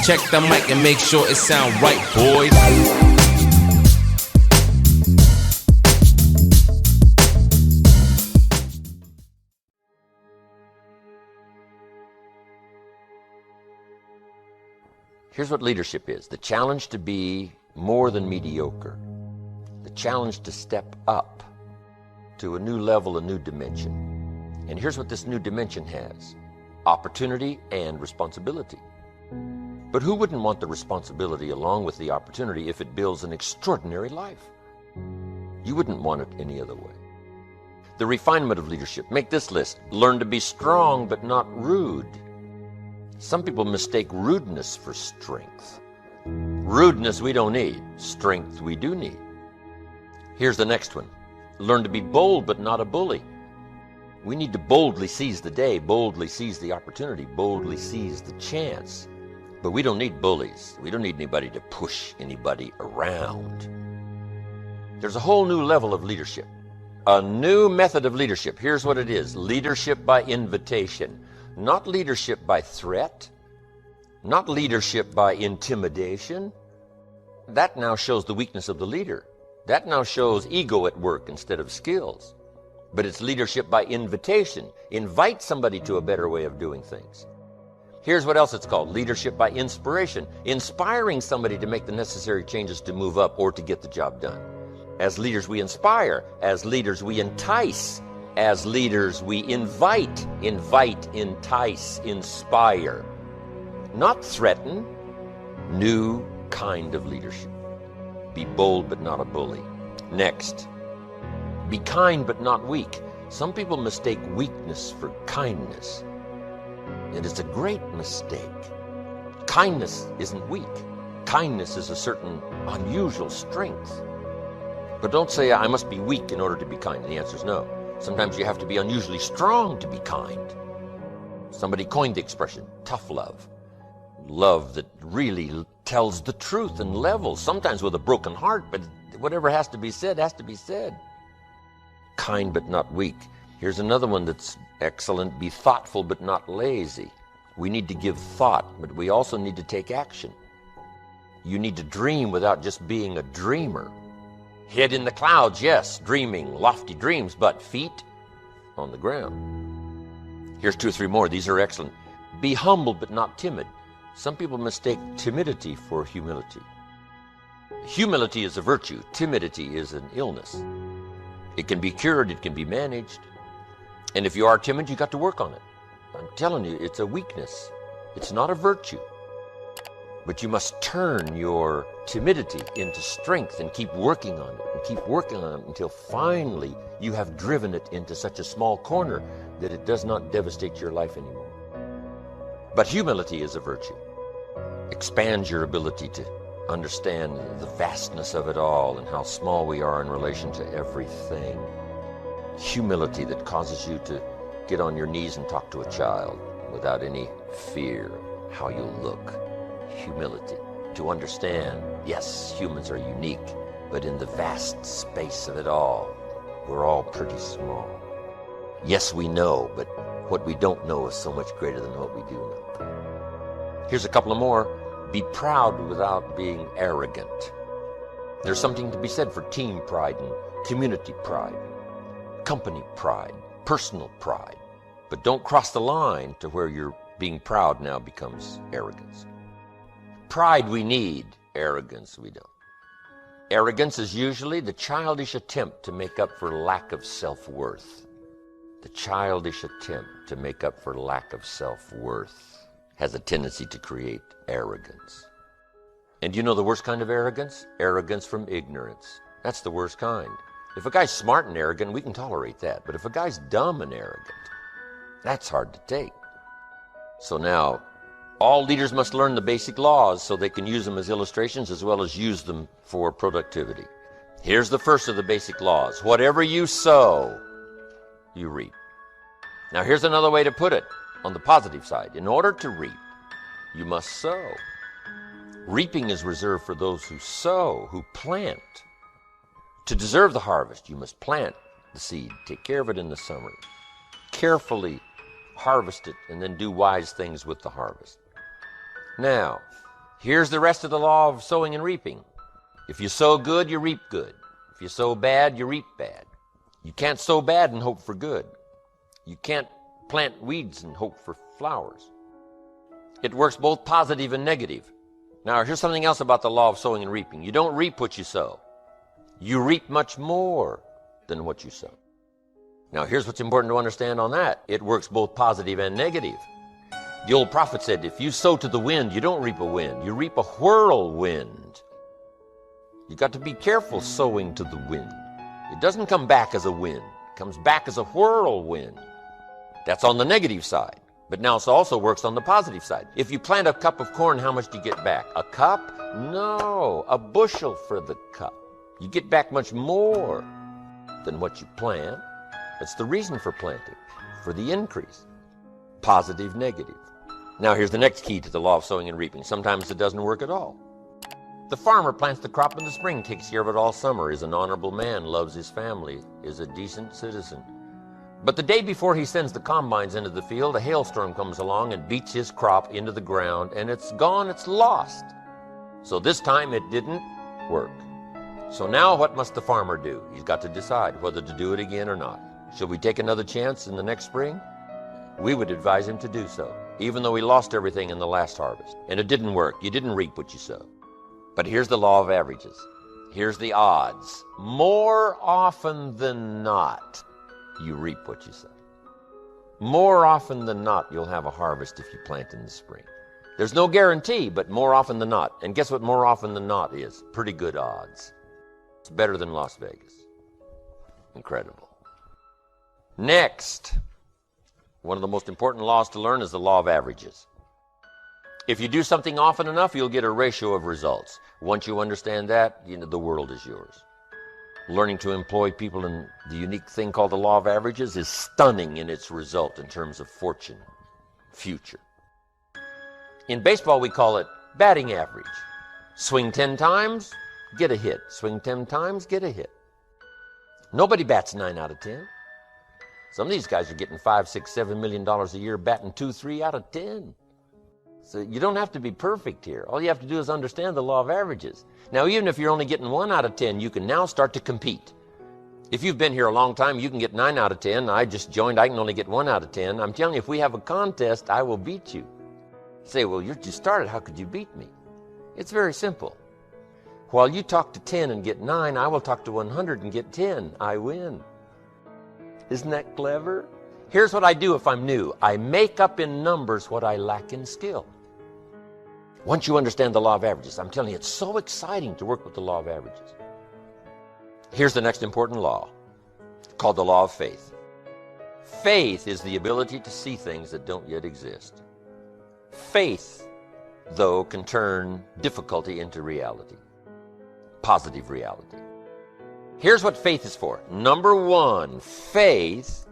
Check the mic and make sure it sound right, boys. Here's what leadership is. The challenge to be more than mediocre. The challenge to step up to a new level, a new dimension. And here's what this new dimension has. Opportunity and responsibility. But who wouldn't want the responsibility along with the opportunity if it builds an extraordinary life? You wouldn't want it any other way. The refinement of leadership. Make this list. Learn to be strong but not rude. Some people mistake rudeness for strength. Rudeness we don't need. Strength we do need. Here's the next one. Learn to be bold but not a bully. We need to boldly seize the day, boldly seize the opportunity, boldly seize the chance. But we don't need bullies. We don't need anybody to push anybody around. There's a whole new level of leadership. A new method of leadership. Here's what it is. Leadership by invitation. Not leadership by threat, not leadership by intimidation. That now shows the weakness of the leader. That now shows ego at work instead of skills. But it's leadership by invitation. Invite somebody to a better way of doing things. Here's what else it's called. Leadership by inspiration. Inspiring somebody to make the necessary changes to move up or to get the job done. As leaders we inspire. As leaders we entice. As leaders, we invite, entice, inspire, not threaten. New kind of leadership. Be bold but not a bully. Next, be kind but not weak. Some people mistake weakness for kindness, and it's a great mistake. Kindness isn't weak. Kindness is a certain unusual strength. But don't say, I must be weak in order to be kind. The answer is no. Sometimes you have to be unusually strong to be kind. Somebody coined the expression, tough love. Love that really tells the truth and levels, sometimes with a broken heart, but whatever has to be said, has to be said. Kind but not weak. Here's another one that's excellent. Be thoughtful but not lazy. We need to give thought, but we also need to take action. You need to dream without just being a dreamer. Head in the clouds, yes, dreaming lofty dreams, but feet on the ground. Here's 2 or 3 more. These are excellent. Be humble but not timid. Some people mistake timidity for humility. Humility is a virtue. Timidity is an illness. It can be cured. It can be managed. And if you are timid, you got to work on it. I'm telling you, it's a weakness. It's not a virtue. But you must turn your timidity into strength and keep working on it and keep working on it until finally you have driven it into such a small corner that it does not devastate your life anymore. But humility is a virtue. Expands your ability to understand the vastness of it all and how small we are in relation to everything. Humility that causes you to get on your knees and talk to a child without any fear of how you'll look. Humility, to understand, yes, humans are unique, but in the vast space of it all, we're all pretty small. Yes, we know, but what we don't know is so much greater than what we do know. Here's a couple of more. Be proud without being arrogant. There's something to be said for team pride and community pride, company pride, personal pride, but don't cross the line to where your being proud now becomes arrogance. Pride we need, arrogance we don't. Arrogance is usually the childish attempt to make up for lack of self-worth. The childish attempt to make up for lack of self-worth has a tendency to create arrogance. And you know the worst kind of arrogance? Arrogance from ignorance. That's the worst kind. If a guy's smart and arrogant, we can tolerate that. But if a guy's dumb and arrogant, that's hard to take. So now, all leaders must learn the basic laws so they can use them as illustrations as well as use them for productivity. Here's the first of the basic laws. Whatever you sow, you reap. Now here's another way to put it on the positive side. In order to reap, you must sow. Reaping is reserved for those who sow, who plant. To deserve the harvest, you must plant the seed, take care of it in the summer, carefully harvest it, and then do wise things with the harvest. Now, Here's the rest of the law of sowing and reaping. If you sow good, you reap good. If you sow bad, you reap bad. You can't sow bad and hope for good. You can't plant weeds and hope for flowers. It works both positive and negative. Now, here's something else about the law of sowing and reaping. You don't reap what you sow. You reap much more than what you sow. Now, here's what's important to understand on that. It works both positive and negative. The old prophet said, if you sow to the wind, you don't reap a wind. You reap a whirlwind. You got to be careful sowing to the wind. It doesn't come back as a wind. It comes back as a whirlwind. That's on the negative side. But now it also works on the positive side. If you plant a cup of corn, how much do you get back? A cup? No, a bushel for the cup. You get back much more than what you plant. That's the reason for planting, for the increase. Positive, negative. Now here's the next key to the law of sowing and reaping. Sometimes it doesn't work at all. The farmer plants the crop in the spring, takes care of it all summer, is an honorable man, loves his family, is a decent citizen. But the day before he sends the combines into the field, a hailstorm comes along and beats his crop into the ground, and it's gone, it's lost. So this time it didn't work. So now what must the farmer do? He's got to decide whether to do it again or not. Shall we take another chance in the next spring? We would advise him to do so, even though he lost everything in the last harvest. And it didn't work. You didn't reap what you sowed. But here's the law of averages. Here's the odds. More often than not, you reap what you sow. More often than not, you'll have a harvest if you plant in the spring. There's no guarantee, but more often than not. And guess what more often than not is? Pretty good odds. It's better than Las Vegas. Incredible. Next, one of the most important laws to learn is the law of averages. If you do something often enough, you'll get a ratio of results. Once you understand that, the world is yours. Learning to employ people in the unique thing called the law of averages is stunning in its result in terms of fortune, future. In baseball, we call it batting average. Swing 10 times, get a hit. Swing 10 times, get a hit. Nobody bats 9 out of 10. Some of these guys are getting $5, $6, $7 million a year, batting 2, 3 out of 10. So you don't have to be perfect here. All you have to do is understand the law of averages. Now, even if you're only getting 1 out of 10, you can now start to compete. If you've been here a long time, you can get 9 out of 10. I just joined, I can only get 1 out of 10. I'm telling you, if we have a contest, I will beat you. You say, well, you just started, how could you beat me? It's very simple. While you talk to 10 and get 9, I will talk to 100 and get 10. I win. Isn't that clever? Here's what I do if I'm new. I make up in numbers what I lack in skill. Once you understand the law of averages, I'm telling you, it's so exciting to work with the law of averages. Here's the next important law, called the law of faith. Faith is the ability to see things that don't yet exist. Faith, though, can turn difficulty into reality, positive reality. Here's what faith is for. Number one, faith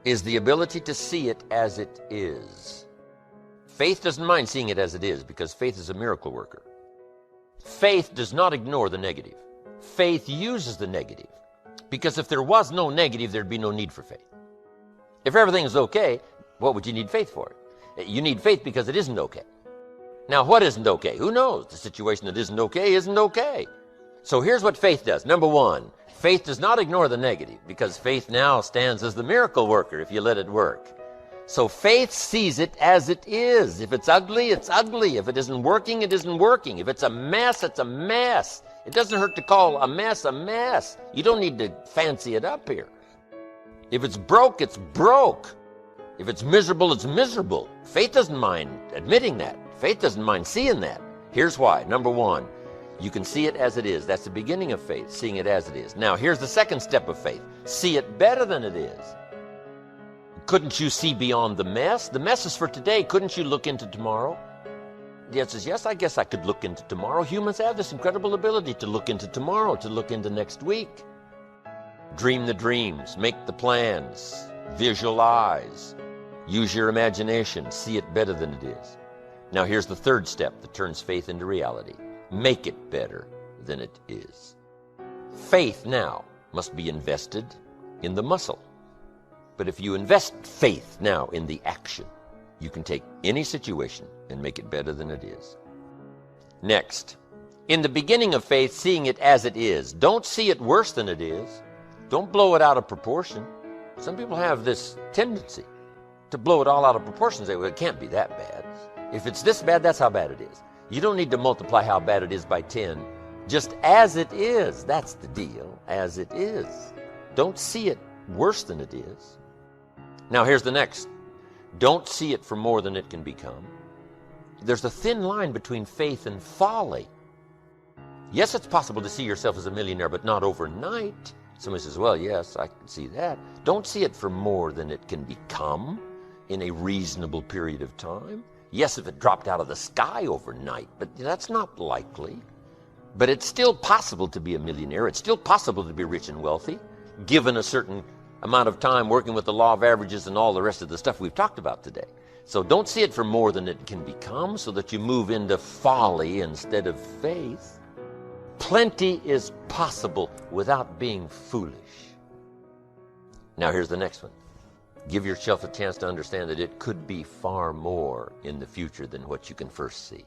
is the ability to see it as it is. Faith doesn't mind seeing it as it is because faith is a miracle worker. Faith does not ignore the negative. Faith uses the negative because if there was no negative, there'd be no need for faith. If everything is okay, what would you need faith for? You need faith because it isn't okay. Now, what isn't okay? Who knows? The situation that isn't okay. So here's what faith does. Number one, faith does not ignore the negative because faith now stands as the miracle worker if you let it work. So faith sees it as it is. If it's ugly, it's ugly. If it isn't working, it isn't working. If it's a mess, it's a mess. It doesn't hurt to call a mess a mess. You don't need to fancy it up here. If it's broke, it's broke. If it's miserable, it's miserable. Faith doesn't mind admitting that. Faith doesn't mind seeing that. Here's why. Number one, you can see it as it is. That's the beginning of faith, seeing it as it is. Now, here's the second step of faith. See it better than it is. Couldn't you see beyond the mess? The mess is for today. Couldn't you look into tomorrow? The answer is yes, I guess I could look into tomorrow. Humans have this incredible ability to look into tomorrow, to look into next week. Dream the dreams, make the plans, visualize, use your imagination, see it better than it is. Now here's the third step that turns faith into reality. Make it better than it is. Faith now must be invested in the muscle. But if you invest faith now in the action, you can take any situation and make it better than it is. Next, in the beginning of faith, seeing it as it is. Don't see it worse than it is. Don't blow it out of proportion. Some people have this tendency to blow it all out of proportion and say, well, it can't be that bad. If it's this bad, that's how bad it is. You don't need to multiply how bad it is by 10. Just as it is, that's the deal, as it is. Don't see it worse than it is. Now here's the next. Don't see it for more than it can become. There's a thin line between faith and folly. Yes, it's possible to see yourself as a millionaire, but not overnight. Somebody says, well, yes, I can see that. Don't see it for more than it can become in a reasonable period of time. Yes, if it dropped out of the sky overnight, but that's not likely. But it's still possible to be a millionaire. It's still possible to be rich and wealthy, given a certain amount of time working with the law of averages and all the rest of the stuff we've talked about today. So don't see it for more than it can become, so that you move into folly instead of faith. Plenty is possible without being foolish. Now here's the next one. Give yourself a chance to understand that it could be far more in the future than what you can first see.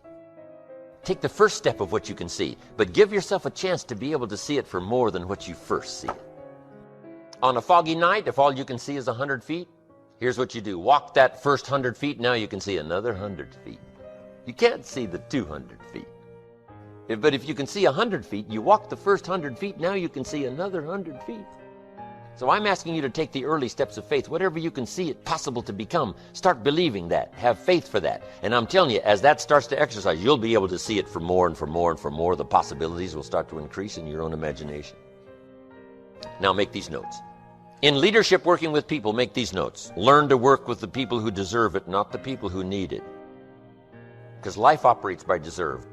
Take the first step of what you can see, but give yourself a chance to be able to see it for more than what you first see it. On a foggy night, if all you can see is 100 feet, here's what you do. Walk that first 100 feet, now you can see another 100 feet. You can't see the 200 feet. But if you can see 100 feet, you walk the first 100 feet, now you can see another 100 feet. So I'm asking you to take the early steps of faith. Whatever you can see it possible to become, start believing that. Have faith for that. And I'm telling you, as that starts to exercise, you'll be able to see it for more and for more and for more. The possibilities will start to increase in your own imagination. Now make these notes. In leadership working with people, make these notes. Learn to work with the people who deserve it, not the people who need it. Because life operates by deserve.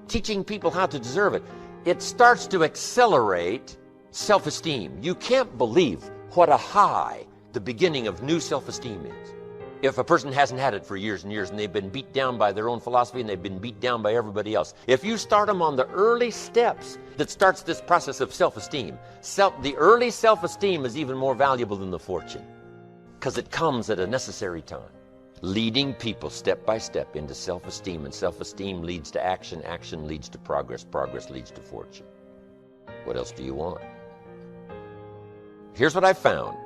Teaching people how to deserve it, it starts to accelerate self-esteem. You can't believe what a high the beginning of new self-esteem is. If a person hasn't had it for years and years and they've been beat down by their own philosophy and they've been beat down by everybody else. If you start them on the early steps that starts this process of self-esteem, the early self-esteem is even more valuable than the fortune because it comes at a necessary time. Leading people step by step into self-esteem, and self-esteem leads to action, action leads to progress, progress leads to fortune. What else do you want? Here's what I found.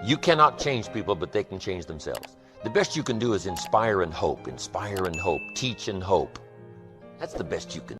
You cannot change people, but they can change themselves. The best you can do is inspire and hope, teach and hope. That's the best you can do.